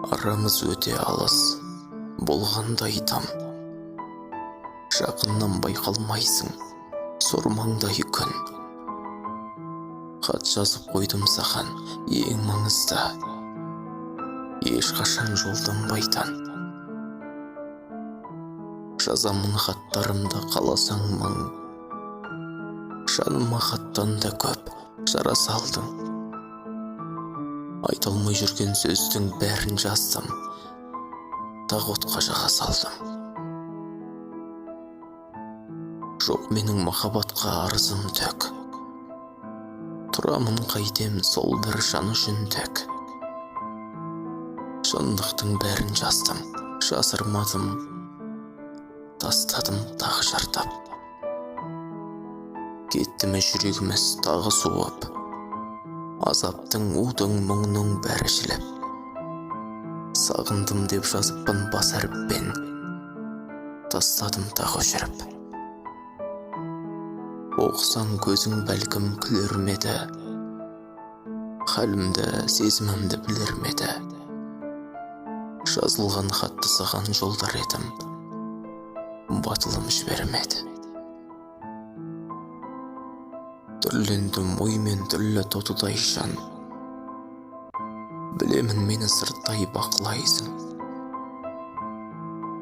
Арамыз өте алыс болғандай там, жақыннан байқалмайсың сормаңдай күн. Хат жазып қойдым саған ең маңызды, ешқашан жолданбайтын. Жазамын хаттарымды қаласаң мың, жаныма хаттан да көп жара салдың. Айта алмай жүрген сөздің бәрін жаздым, тағы отқа жаға салдым. Жоқ менің махаббатқа арызым төк, тұрамын қайтем сол бір жан үшін тек. Шындықтың бәрін жаздым, жасырмадым, тастадым тағы жартап. Кетті ме жүрегіміз тағы суып, азаптың, удың, мұңның бәрі жіліп. Сағындым деп жазыппын бас әріппен, тастадым тағы жүріп. Оқысаң көзің бәлкім күлер ме еді, халімді, сезімімді білер ме еді. Жазылған хатты саған жолдар едім, батылым жібермеді. Түрлендім оймен түрлі тотыдай жан, білемін мені сырттай бақылайсың.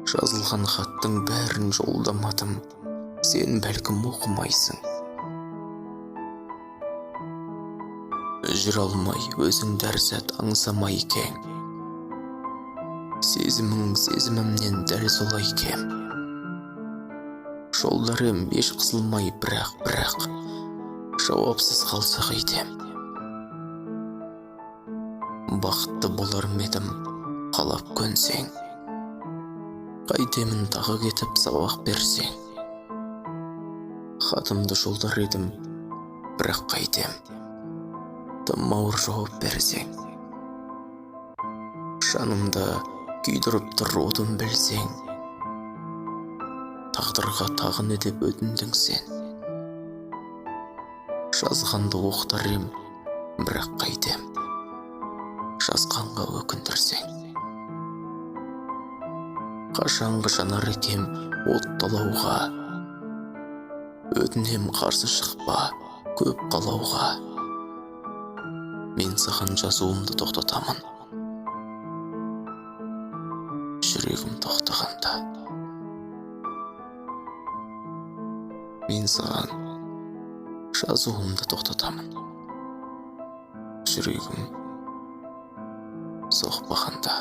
Жазылған хаттың бәрін жолдамадым, сен бәлкім оқымайсың. Жүр алмай өзің дәрсәт аңсамай кең, сезімің сезімімнен дәл солай кем. Жолдарым еш қысылмай бірақ жауапсыз қалса қайтем. Бақытты болар медім қалап көнсең, қайтемін тағы кетіп сабақ берсең. Хатымды жолдар едім, бірақ қайтем, тым ауыр жауап берсең. Жанымда күйдіріп тұр отын білсең, тағдырға тағы не деп өтіндің сен. Жазғанды оқытар ем, бірақ қайтем, жазғанға өкіндірсең. Қашанғы жанар екем отталауға, өтінем қарсы шықпа көп қалауға. Мен саған жазуымды тоқтатамын, жүрегім тоқтағанда. Мен саған жазуымды тоқтатамын, жүрегім соқпағанда.